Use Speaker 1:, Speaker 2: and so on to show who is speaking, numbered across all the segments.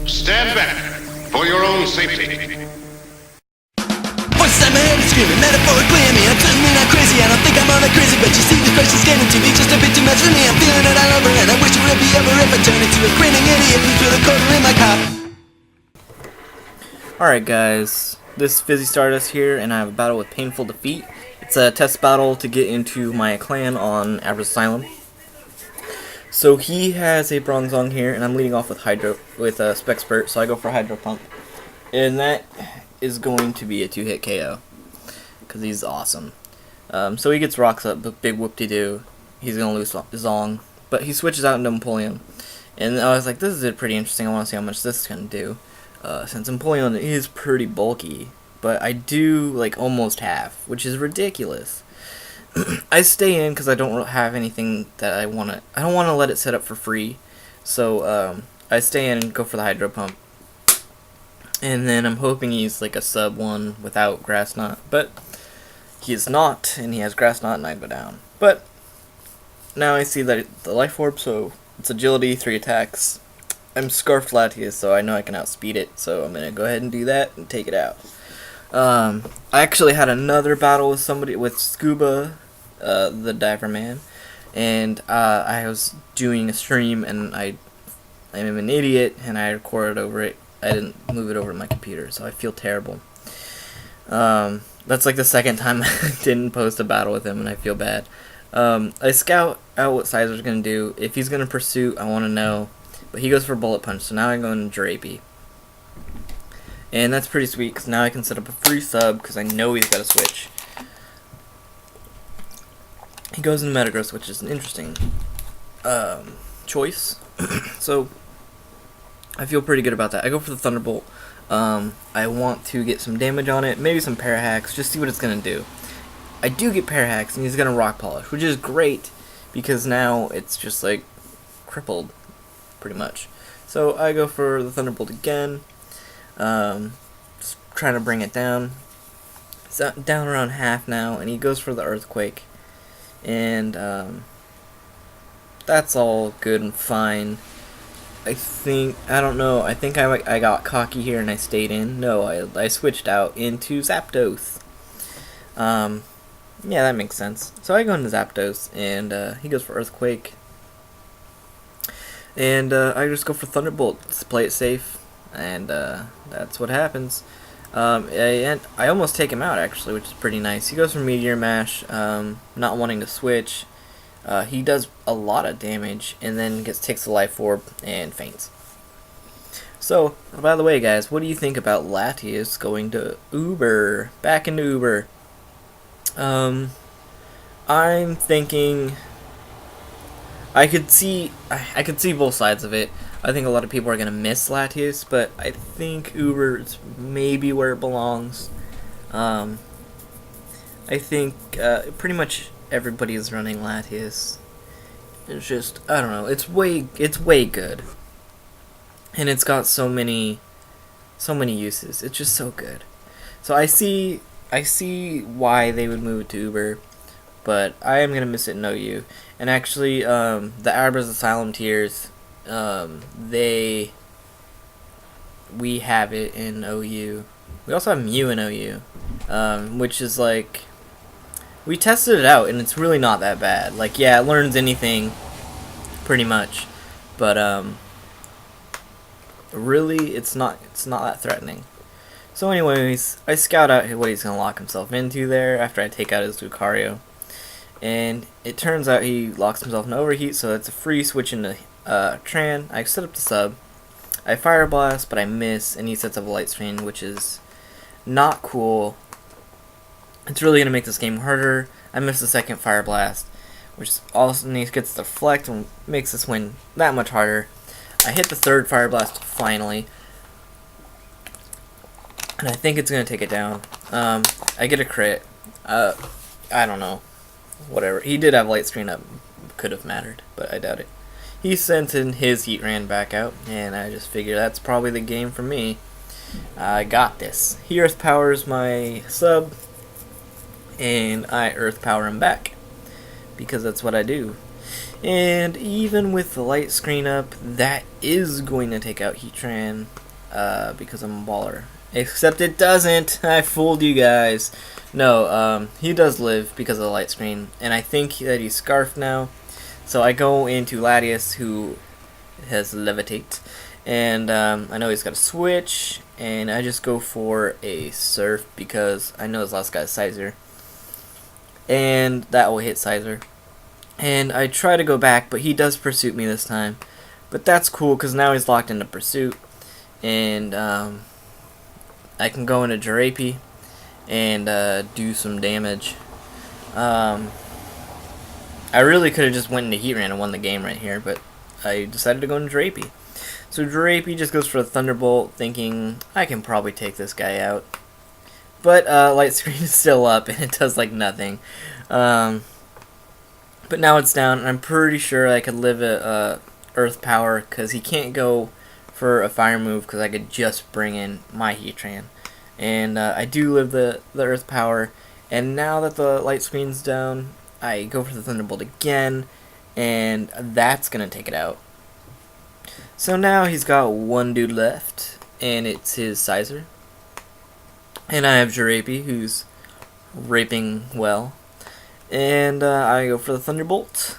Speaker 1: Stand back for your own safety.
Speaker 2: Voices in my head are screaming, metaphorically at me. I'm certainly not crazy, I don't think I'm all that crazy, but you see these questions getting to me just a bit too much for me. I'm feeling it all over, and I wish it would be over if I turned into a grinning idiot who's with a quarter in my cop.
Speaker 3: Alright guys, this is Fizzy Stardust here, and I have a battle with Painful Defeat. It's a test battle to get into my clan on Abra's Asylum. So he has a bronze on here, and I'm leading off with Spec Spurt, so I go for Hydro Pump. And that is going to be a 2-hit KO, because he's awesome. So he gets rocks up, but big whoop-de-doo. He's going to lose Zong, but he switches out into Empoleon. And I was like, this is pretty interesting, I want to see how much this is going to do. Since Empoleon is pretty bulky, but I do like almost half, which is ridiculous. I stay in because I don't have anything that I don't want to let it set up for free, so I stay in and go for the Hydro Pump. And then I'm hoping he's like a sub 1 without Grass Knot, but he is not, and he has Grass Knot, and I go down. But now I see that the Life Orb, so it's Agility, 3 attacks. I'm Scarfed Latias, so I know I can outspeed it, so I'm going to go ahead and do that and take it out. I actually had another battle with somebody, with Scuba, the Diver Man, and I was doing a stream, and I'm an idiot, and I recorded over it. I didn't move it over to my computer, so I feel terrible. That's like the second time I didn't post a battle with him, and I feel bad. I scout out what Sizer's going to do. If he's going to pursue, I want to know. But he goes for Bullet Punch, so now I go into Drapey. And that's pretty sweet, because now I can set up a free sub, because I know he's got a switch. He goes into Metagross, which is an interesting choice. So I feel pretty good about that. I go for the Thunderbolt. I want to get some damage on it, maybe some Parahacks, just see what it's going to do. I do get Parahacks, and he's going to Rock Polish, which is great, because now it's just like crippled, pretty much. So I go for the Thunderbolt again, just trying to bring it down. It's down around half now, and he goes for the Earthquake. And that's all good and fine. I think I got cocky here and I stayed in. No, I switched out into Zapdos. Yeah, that makes sense. So I go into Zapdos, and he goes for Earthquake. And I just go for Thunderbolt to play it safe, and that's what happens. I almost take him out, actually, which is pretty nice. He goes for Meteor Mash, not wanting to switch. He does a lot of damage, and then takes the Life Orb and faints. So, by the way, guys, what do you think about Latias going to Uber? Back into Uber. I'm thinking I could see both sides of it. I think a lot of people are going to miss Latias, but I think Uber is maybe where it belongs. I think pretty much everybody is running Latias. It's just, I don't know, it's way good. And it's got so many uses. It's just so good. So I see why they would move it to Uber, but I am going to miss it in OU. And actually, the Abra's Asylum tiers, we have it in OU. We also have Mew in OU, which is like, we tested it out and it's really not that bad. Like, yeah, it learns anything, pretty much, but really, it's not that threatening. So anyways, I scout out what he's gonna lock himself into there after I take out his Lucario. And it turns out he locks himself in Overheat, so it's a free switch into Tran. I set up the sub. I Fire Blast, but I miss, and he sets up a Light Screen, which is not cool. It's really going to make this game harder. I miss the second Fire Blast, which also gets the Deflect and makes this win that much harder. I hit the third Fire Blast finally, and I think it's going to take it down. I get a crit. I don't know. Whatever. He did have Light Screen up. Could have mattered, but I doubt it. He sent in his Heatran back out, and I just figured that's probably the game for me. I got this. He Earth Powers my sub, and I Earth Power him back, because that's what I do. And even with the light screen up, that is going to take out Heatran because I'm a baller. Except it doesn't. I fooled you guys. No, he does live because of the light screen, and I think that he's scarfed now. So I go into Latias, who has Levitate, and I know he's got a switch, and I just go for a Surf because I know his last guy's Sizer, and that will hit Sizer. And I try to go back, but he does Pursuit me this time. But that's cool because now he's locked into Pursuit, and I can go into Jirapi and do some damage. I really could have just went into Heatran and won the game right here, but I decided to go into Jirapi. So Jirapi just goes for a Thunderbolt, thinking I can probably take this guy out. But light screen is still up, and it does like nothing. But now it's down, and I'm pretty sure I could live a Earth Power, because he can't go for a Fire move, because I could just bring in my Heatran. And I do live the Earth Power, and now that the light screen's down, I go for the Thunderbolt again, and that's going to take it out. So now he's got one dude left, and it's his Sizer. And I have Jirapi, who's raping well. And I go for the Thunderbolt,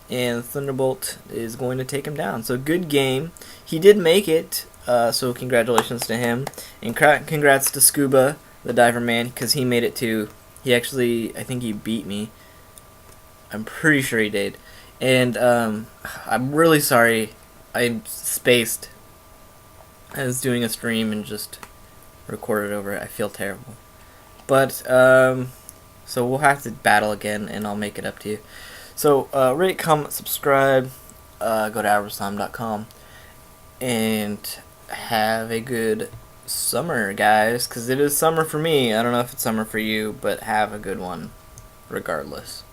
Speaker 3: and Thunderbolt is going to take him down. So good game. He did make it, so congratulations to him. And congrats to Scuba, the diver man, because he made it too. He actually, I think he beat me. I'm pretty sure he did. And I'm really sorry. I spaced. I was doing a stream and just recorded over it. I feel terrible. But, so we'll have to battle again, and I'll make it up to you. So, rate, comment, subscribe, go to Asylum.com, and have a good summer, guys, because it is summer for me. I don't know if it's summer for you, but have a good one, regardless.